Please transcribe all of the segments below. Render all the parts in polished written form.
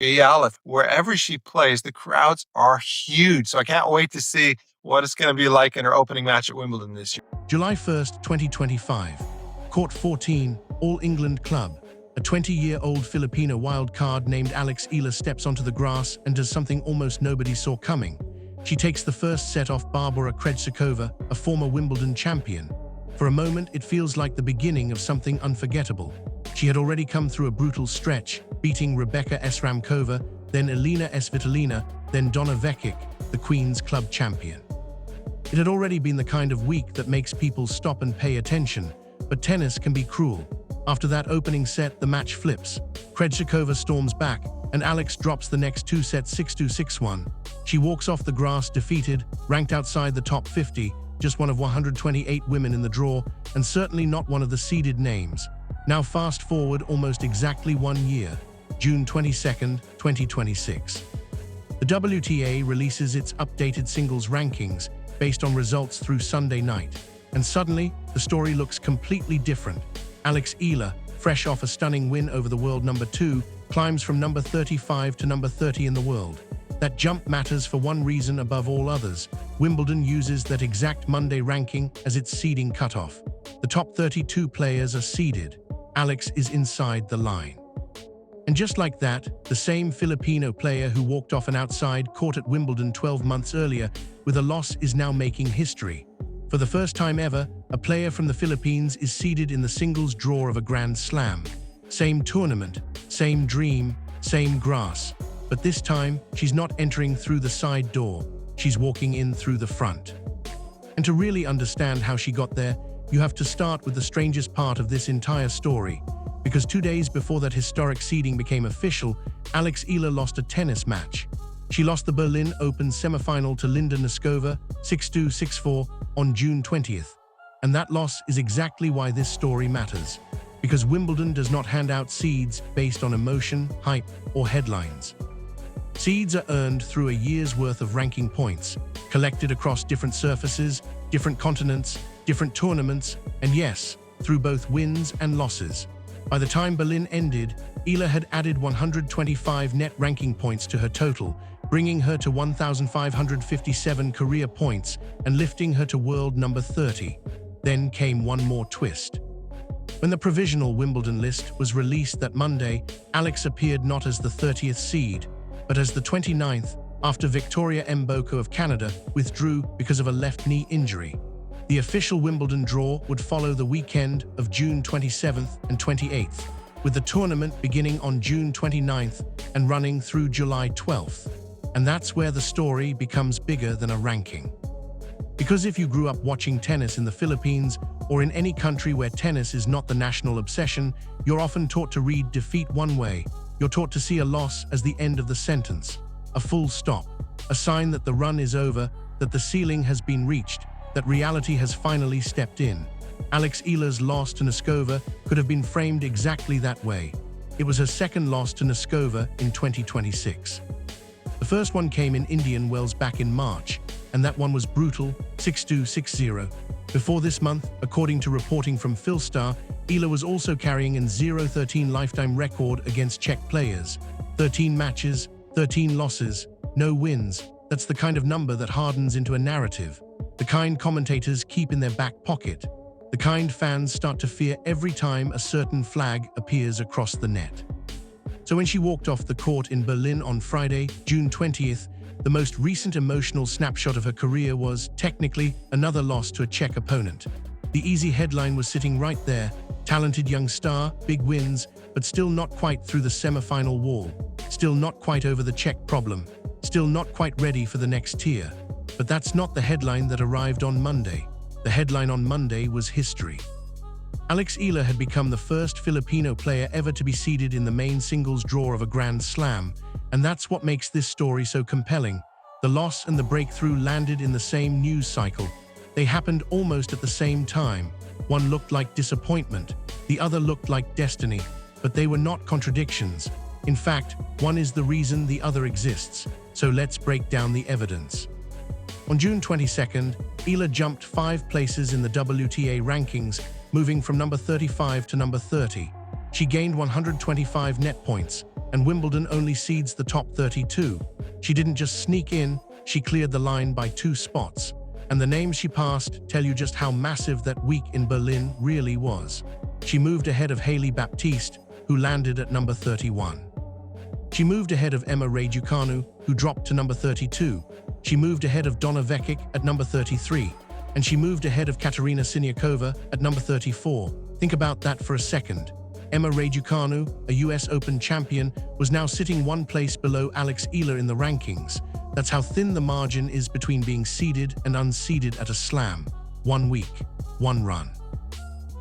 Eala, wherever she plays, the crowds are huge. So I can't wait to see what it's going to be like in her opening match at Wimbledon this year. July 1st, 2025. Court 14, All England Club. A 20-year-old Filipino wild card named Eala steps onto the grass and does something almost nobody saw coming. She takes the first set off Barbara Krejcikova, a former Wimbledon champion. For a moment, it feels like the beginning of something unforgettable. She had already come through a brutal stretch, beating Rebecca Esramkova, then Elena Svitolina, then Donna Vekic, the Queen's Club champion. It had already been the kind of week that makes people stop and pay attention, but tennis can be cruel. After that opening set, the match flips. Krejcikova storms back, and Alex drops the next two sets 6-2, 6-1. She walks off the grass defeated, ranked outside the top 50, just one of 128 women in the draw, and certainly not one of the seeded names. Now fast forward almost exactly 1 year, June 22nd, 2026. The WTA releases its updated singles rankings based on results through Sunday night, and suddenly the story looks completely different. Eala, fresh off a stunning win over the world number 2, climbs from number 35 to number 30 in the world. That jump matters for one reason above all others. Wimbledon uses that exact Monday ranking as its seeding cutoff. The top 32 players are seeded. Alex is inside the line. And just like that, the same Filipino player who walked off an outside court at Wimbledon 12 months earlier with a loss is now making history. For the first time ever, a player from the Philippines is seeded in the singles draw of a Grand Slam. Same tournament, same dream, same grass. But this time, she's not entering through the side door, she's walking in through the front. And to really understand how she got there, you have to start with the strangest part of this entire story. Because 2 days before that historic seeding became official, Eala lost a tennis match. She lost the Berlin Open semifinal to Linda Noskova 6-2, 6-4 on June 20th. And that loss is exactly why this story matters. Because Wimbledon does not hand out seeds based on emotion, hype, or headlines. Seeds are earned through a year's worth of ranking points, collected across different surfaces, different continents, different tournaments, and yes, through both wins and losses. By the time Berlin ended, Eala had added 125 net ranking points to her total, bringing her to 1,557 career points and lifting her to world number 30. Then came one more twist. When the provisional Wimbledon list was released that Monday, Alex appeared not as the 30th seed, but as the 29th, after Victoria Mboko of Canada withdrew because of a left knee injury. The official Wimbledon draw would follow the weekend of June 27th and 28th, with the tournament beginning on June 29th and running through July 12th. And that's where the story becomes bigger than a ranking. Because if you grew up watching tennis in the Philippines or in any country where tennis is not the national obsession, you're often taught to read defeat one way. You're taught to see a loss as the end of the sentence, a full stop, a sign that the run is over, that the ceiling has been reached, that reality has finally stepped in. Eala's loss to Noskova could have been framed exactly that way. It was her second loss to Noskova in 2026. The first one came in Indian Wells back in March, and that one was brutal, 6-2, 6-0. Before this month, according to reporting from Philstar, Eala was also carrying an 0-13 lifetime record against Czech players. 13 matches, 13 losses, no wins. That's the kind of number that hardens into a narrative. The kind commentators keep in their back pocket. The kind fans start to fear every time a certain flag appears across the net. So when she walked off the court in Berlin on Friday, June 20th, the most recent emotional snapshot of her career was, technically, another loss to a Czech opponent. The easy headline was sitting right there: talented young star, big wins, but still not quite through the semi-final wall. Still not quite over the Czech problem. Still not quite ready for the next tier. But that's not the headline that arrived on Monday. The headline on Monday was history. Eala had become the first Filipino player ever to be seeded in the main singles draw of a Grand Slam, and that's what makes this story so compelling. The loss and the breakthrough landed in the same news cycle. They happened almost at the same time. One looked like disappointment, the other looked like destiny, but they were not contradictions. In fact, one is the reason the other exists. So let's break down the evidence. On June 22nd, Eala jumped 5 places in the WTA rankings, moving from number 35 to number 30. She gained 125 net points, and Wimbledon only seeds the top 32. She didn't just sneak in, she cleared the line by 2 spots. And the names she passed tell you just how massive that week in Berlin really was. She moved ahead of Hailey Baptiste, who landed at number 31. She moved ahead of Emma Raducanu, who dropped to number 32. She moved ahead of Donna Vekic at number 33. And she moved ahead of Katerina Siniakova at number 34. Think about that for a second. Emma Raducanu, a US Open champion, was now sitting 1 place below Alex Eala in the rankings. That's how thin the margin is between being seeded and unseeded at a slam. 1 week, 1 run.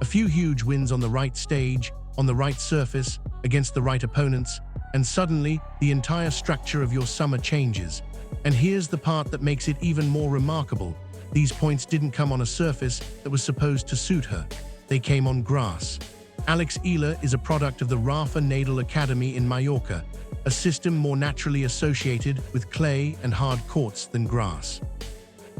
A few huge wins on the right stage, on the right surface, against the right opponents, and suddenly the entire structure of your summer changes. And here's the part that makes it even more remarkable. These points didn't come on a surface that was supposed to suit her. They came on grass. Alex Eala is a product of the Rafa Nadal Academy in Mallorca, a system more naturally associated with clay and hard courts than grass.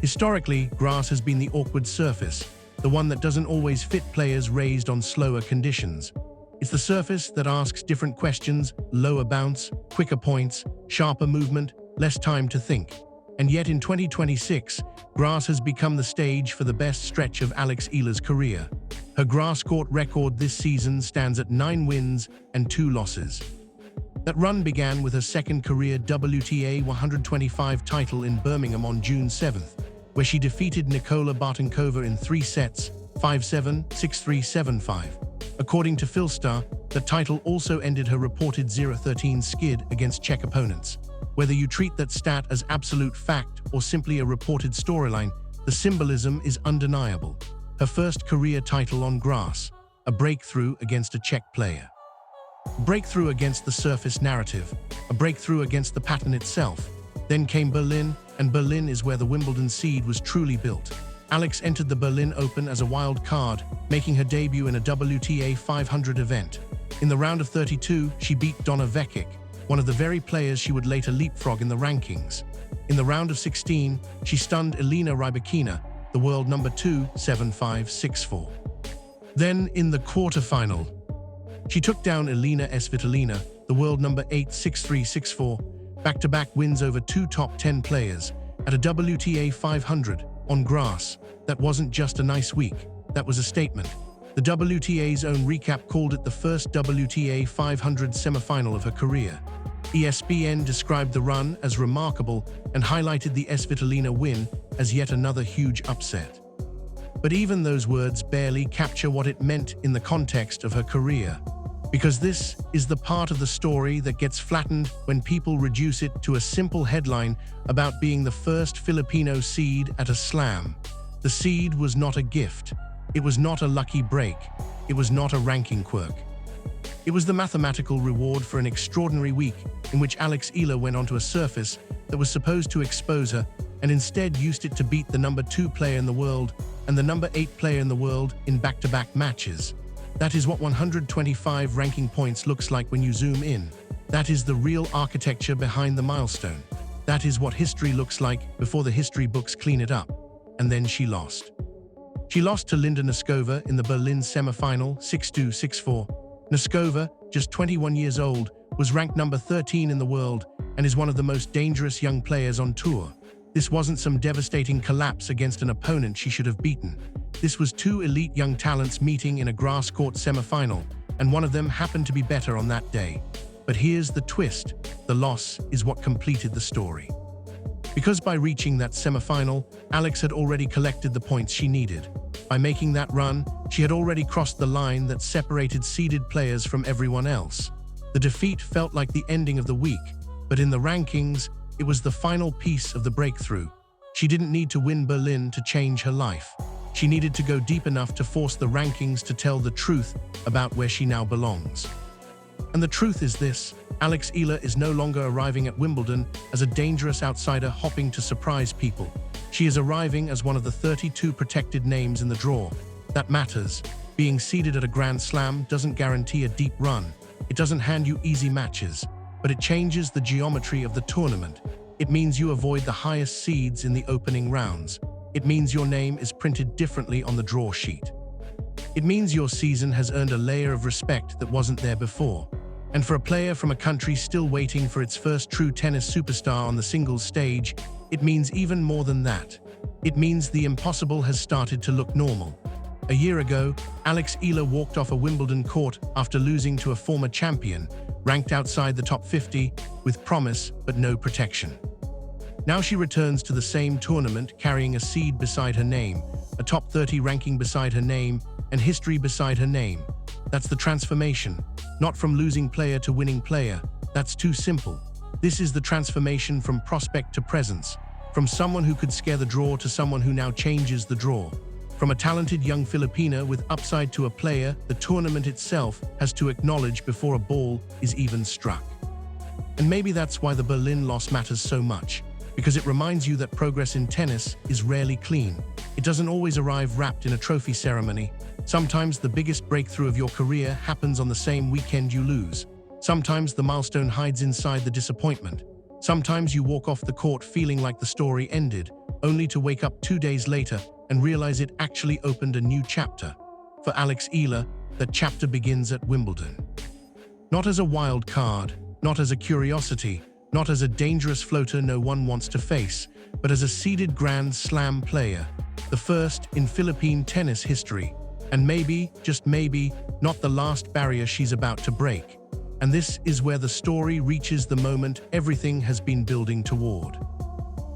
Historically, grass has been the awkward surface, the one that doesn't always fit players raised on slower conditions. It's the surface that asks different questions: lower bounce, quicker points, sharper movement, less time to think. And yet in 2026, grass has become the stage for the best stretch of Alex Eala's career. Her grass court record this season stands at 9 wins and 2 losses. That run began with her second career WTA 125 title in Birmingham on June 7th, where she defeated Nikola Bartenkova in 3 sets, 5-7, 6-3, 7-5. According to Philstar, the title also ended her reported 0-13 skid against Czech opponents. Whether you treat that stat as absolute fact or simply a reported storyline, the symbolism is undeniable. Her first career title on grass, a breakthrough against a Czech player. Breakthrough against the surface narrative, a breakthrough against the pattern itself. Then came Berlin, and Berlin is where the Wimbledon seed was truly built. Alex entered the Berlin Open as a wild card, making her debut in a WTA 500 event. In the round of 32, she beat Donna Vekic, one of the very players she would later leapfrog in the rankings. In the round of 16, she stunned Elena Rybakina, the world number 2, 7-5, 6-4. Then, in the quarterfinal, she took down Elena Svitolina, the world number 8, 6-3, 6-4, back-to-back wins over 2 top 10 players at a WTA 500 on grass. That wasn't just a nice week, that was a statement. The WTA's own recap called it the first WTA 500 semifinal of her career. ESPN described the run as remarkable and highlighted the Svitolina win as yet another huge upset. But even those words barely capture what it meant in the context of her career. Because this is the part of the story that gets flattened when people reduce it to a simple headline about being the first Filipino seed at a slam. The seed was not a gift. It was not a lucky break. It was not a ranking quirk. It was the mathematical reward for an extraordinary week in which Alex Eala went onto a surface that was supposed to expose her and instead used it to beat the number 2 player in the world and the number 8 player in the world in back-to-back matches. That is what 125 ranking points looks like when you zoom in. That is the real architecture behind the milestone. That is what history looks like before the history books clean it up. And then she lost. She lost to Linda Noskova in the Berlin semifinal, 6-2, 6-4. Noskova, just 21 years old, was ranked number 13 in the world and is one of the most dangerous young players on tour. This wasn't some devastating collapse against an opponent she should have beaten. This was 2 elite young talents meeting in a grass court semifinal, and one of them happened to be better on that day. But here's the twist: the loss is what completed the story. Because by reaching that semifinal, Alex had already collected the points she needed. By making that run, she had already crossed the line that separated seeded players from everyone else. The defeat felt like the ending of the week, but in the rankings, it was the final piece of the breakthrough. She didn't need to win Berlin to change her life. She needed to go deep enough to force the rankings to tell the truth about where she now belongs. And the truth is this: Alex Eala is no longer arriving at Wimbledon as a dangerous outsider hopping to surprise people. She is arriving as one of the 32 protected names in the draw. That matters. Being seeded at a Grand Slam doesn't guarantee a deep run. It doesn't hand you easy matches, but it changes the geometry of the tournament. It means you avoid the highest seeds in the opening rounds. It means your name is printed differently on the draw sheet. It means your season has earned a layer of respect that wasn't there before. And for a player from a country still waiting for its first true tennis superstar on the singles stage, it means even more than that. It means the impossible has started to look normal. A year ago, Alex Eala walked off a Wimbledon court after losing to a former champion, ranked outside the top 50, with promise but no protection. Now she returns to the same tournament carrying a seed beside her name, a top 30 ranking beside her name, and history beside her name. That's the transformation, not from losing player to winning player. That's too simple. This is the transformation from prospect to presence, from someone who could scare the draw to someone who now changes the draw. From a talented young Filipina with upside to a player the tournament itself has to acknowledge before a ball is even struck. And maybe that's why the Berlin loss matters so much, because it reminds you that progress in tennis is rarely clean. It doesn't always arrive wrapped in a trophy ceremony. Sometimes the biggest breakthrough of your career happens on the same weekend you lose. Sometimes the milestone hides inside the disappointment. Sometimes you walk off the court feeling like the story ended, only to wake up 2 days later and realize it actually opened a new chapter. For Alex Eala, that chapter begins at Wimbledon. Not as a wild card, not as a curiosity, not as a dangerous floater no one wants to face, but as a seeded Grand Slam player, the first in Philippine tennis history, and maybe, just maybe, not the last barrier she's about to break. And this is where the story reaches the moment everything has been building toward.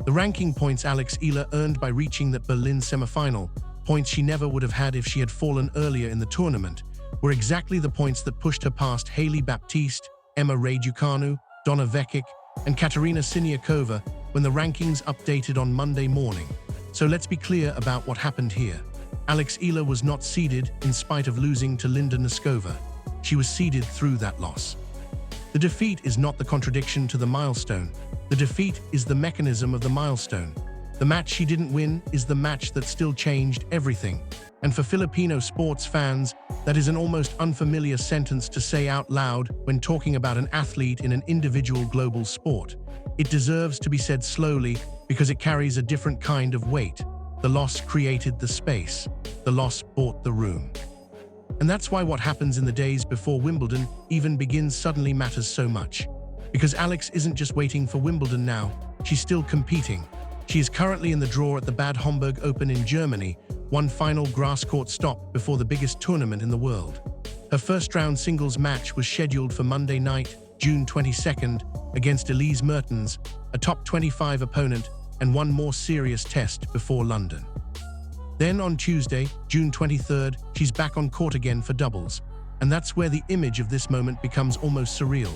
The ranking points Alex Eala earned by reaching that Berlin semifinal, points she never would have had if she had fallen earlier in the tournament, were exactly the points that pushed her past Hailey Baptiste, Emma Raducanu, Donna Vekic, and Katerina Siniakova when the rankings updated on Monday morning. So let's be clear about what happened here. Alex Eala was not seeded in spite of losing to Linda Noskova. She was seeded through that loss. The defeat is not the contradiction to the milestone. The defeat is the mechanism of the milestone. The match she didn't win is the match that still changed everything. And for Filipino sports fans, that is an almost unfamiliar sentence to say out loud when talking about an athlete in an individual global sport. It deserves to be said slowly because it carries a different kind of weight. The loss created the space. The loss bought the room. And that's why what happens in the days before Wimbledon even begins suddenly matters so much. Because Alex isn't just waiting for Wimbledon now, she's still competing. She is currently in the draw at the Bad Homburg Open in Germany, one final grass court stop before the biggest tournament in the world. Her first round singles match was scheduled for Monday night, June 22nd, against Elise Mertens, a top 25 opponent, and one more serious test before London. Then on Tuesday, June 23rd, she's back on court again for doubles. And that's where the image of this moment becomes almost surreal.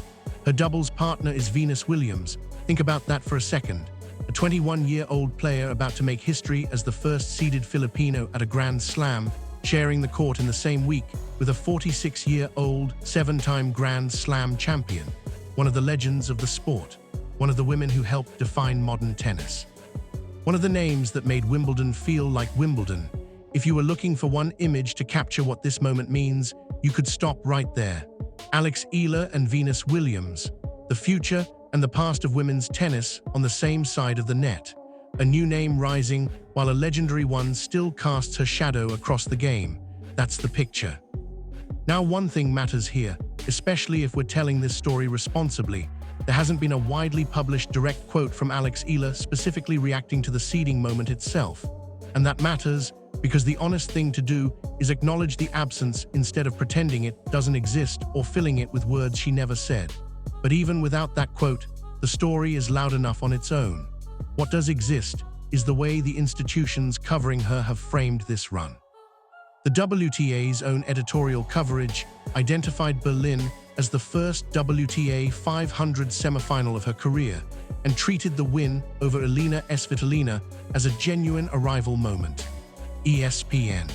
Her doubles partner is Venus Williams. Think about that for a second. A 21-year-old player about to make history as the first seeded Filipino at a Grand Slam, sharing the court in the same week with a 46-year-old, 7-time Grand Slam champion, one of the legends of the sport, one of the women who helped define modern tennis. One of the names that made Wimbledon feel like Wimbledon. If you were looking for one image to capture what this moment means, you could stop right there. Alex Eala and Venus Williams, the future and the past of women's tennis on the same side of the net. A new name rising while a legendary one still casts her shadow across the game. That's the picture. Now one thing matters here, especially if we're telling this story responsibly. There hasn't been a widely published direct quote from Alex Eala specifically reacting to the seeding moment itself. And that matters because the honest thing to do is acknowledge the absence instead of pretending it doesn't exist or filling it with words she never said. But even without that quote, the story is loud enough on its own. What does exist is the way the institutions covering her have framed this run. The WTA's own editorial coverage identified Berlin as the first WTA 500 semifinal of her career and treated the win over Elina Svitolina as a genuine arrival moment. ESPN,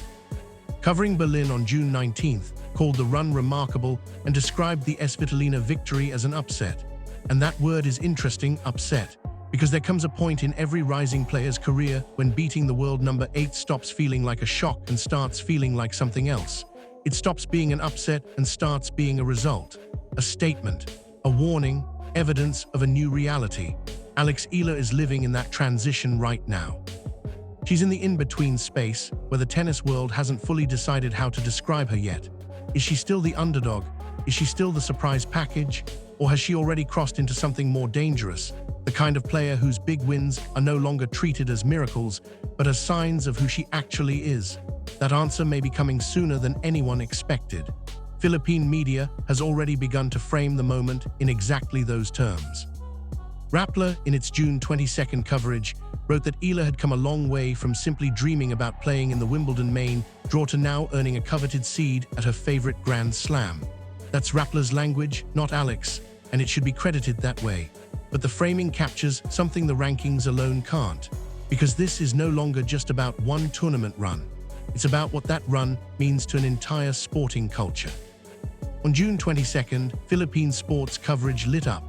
covering Berlin on June 19th, called the run remarkable and described the Svitolina victory as an upset. And that word is interesting, upset, because there comes a point in every rising player's career when beating the world number 8 stops feeling like a shock and starts feeling like something else. It stops being an upset and starts being a result, a statement, a warning, evidence of a new reality. Alex Eala is living in that transition right now. She's in the in-between space where the tennis world hasn't fully decided how to describe her yet. Is she still the underdog, Is she still the surprise package? Or has she already crossed into something more dangerous? The kind of player whose big wins are no longer treated as miracles, but as signs of who she actually is? That answer may be coming sooner than anyone expected. Philippine media has already begun to frame the moment in exactly those terms. Rappler, in its June 22nd coverage, wrote that Eala had come a long way from simply dreaming about playing in the Wimbledon main draw to now earning a coveted seed at her favorite Grand Slam. That's Rappler's language, not Alex, and it should be credited that way. But the framing captures something the rankings alone can't, because this is no longer just about one tournament run. It's about what that run means to an entire sporting culture. On June 22nd, Philippine sports coverage lit up.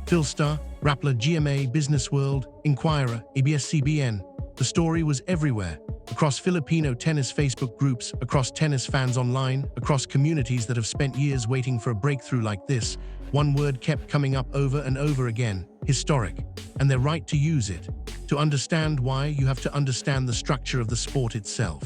Philstar, Rappler, GMA, Business World, Inquirer, ABS-CBN. The story was everywhere, across Filipino tennis Facebook groups, across tennis fans online, across communities that have spent years waiting for a breakthrough like this. One word kept coming up over and over again: historic. And they're right to use it. To understand why, you have to understand the structure of the sport itself.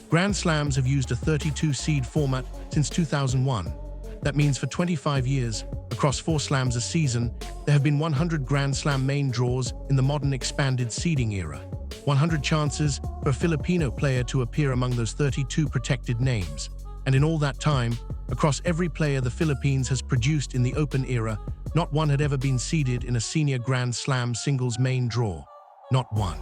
Grand Slams have used a 32-seed format since 2001. That means for 25 years, across 4 slams a season, there have been 100 Grand Slam main draws in the modern expanded seeding era. 100 chances for a Filipino player to appear among those 32 protected names. And in all that time, across every player the Philippines has produced in the Open era, not one had ever been seeded in a senior Grand Slam singles main draw. Not one.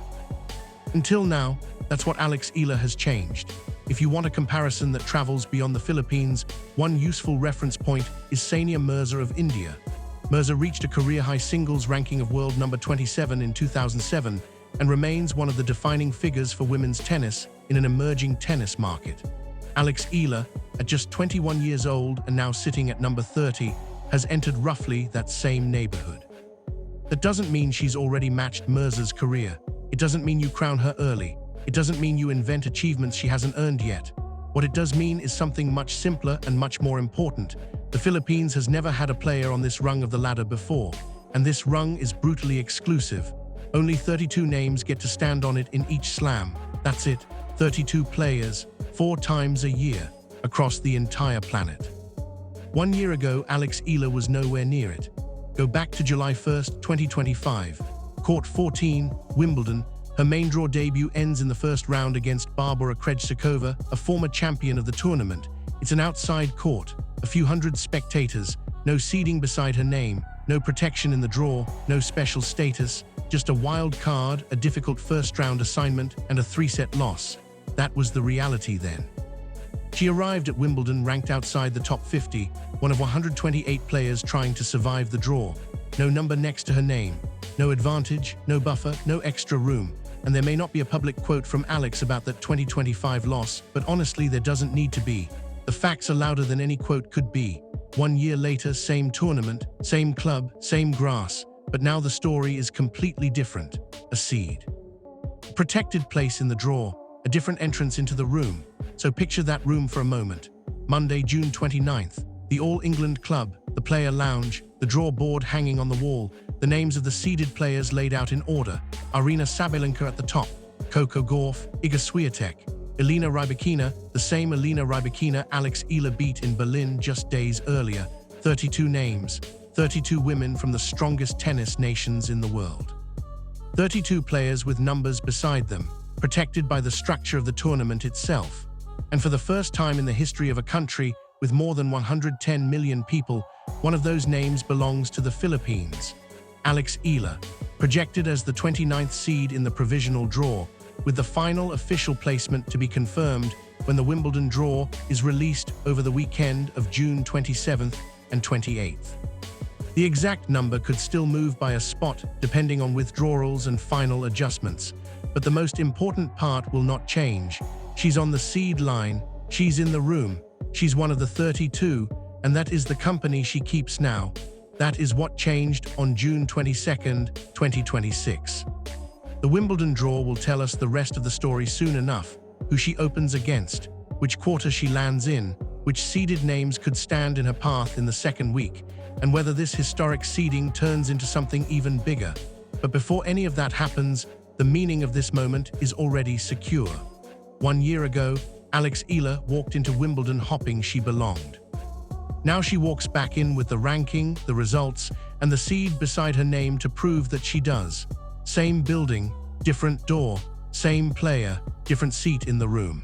Until now, that's what Alex Eala has changed. If you want a comparison that travels beyond the Philippines, one useful reference point is Sania Mirza of India. Mirza reached a career-high singles ranking of world number 27 in 2007 and remains one of the defining figures for women's tennis in an emerging tennis market. Alex Eala, at just 21 years old and now sitting at number 30, has entered roughly that same neighborhood. That doesn't mean she's already matched Mirza's career. It doesn't mean you crown her early. It doesn't mean you invent achievements she hasn't earned yet. What it does mean is something much simpler and much more important. The Philippines has never had a player on this rung of the ladder before, and this rung is brutally exclusive. Only 32 names get to stand on it in each slam. That's it, 32 players, 4 times a year, across the entire planet. 1 year ago, Alex Eala was nowhere near it. Go back to July 1st, 2025. Court 14, Wimbledon. Her main draw debut ends in the first round against Barbara Krejcikova, a former champion of the tournament. It's an outside court, a few hundred spectators, no seeding beside her name, no protection in the draw, no special status, just a wild card, a difficult first-round assignment, and a 3-set loss. That was the reality then. She arrived at Wimbledon ranked outside the top 50, one of 128 players trying to survive the draw. No number next to her name, no advantage, no buffer, no extra room. And there may not be a public quote from Alex about that 2025 loss, but honestly there doesn't need to be. The facts are louder than any quote could be. 1 year later, same tournament, same club, same grass, but now the story is completely different. A seed. A protected place in the draw, a different entrance into the room. So picture that room for a moment. Monday, June 29th, the All England Club, the player lounge, the draw board hanging on the wall, the names of the seeded players laid out in order. Aryna Sabalenka at the top, Coco Gauff, Iga Swiatek, Elena Rybakina, the same Elena Rybakina Alex Eala beat in Berlin just days earlier. 32 names, 32 women from the strongest tennis nations in the world. 32 players with numbers beside them, protected by the structure of the tournament itself. And for the first time in the history of a country with more than 110 million people, one of those names belongs to the Philippines. Alex Eala, projected as the 29th seed in the provisional draw, with the final official placement to be confirmed when the Wimbledon draw is released over the weekend of June 27th and 28th. The exact number could still move by a spot depending on withdrawals and final adjustments, but the most important part will not change. She's on the seed line, she's in the room, she's one of the 32, and that is the company she keeps now. That is what changed on June 22nd, 2026. The Wimbledon draw will tell us the rest of the story soon enough: who she opens against, which quarter she lands in, which seeded names could stand in her path in the second week, and whether this historic seeding turns into something even bigger. But before any of that happens, the meaning of this moment is already secure. 1 year ago, Alex Eala walked into Wimbledon hoping she belonged. Now she walks back in with the ranking, the results, and the seed beside her name to prove that she does. Same building, different door, same player, different seat in the room.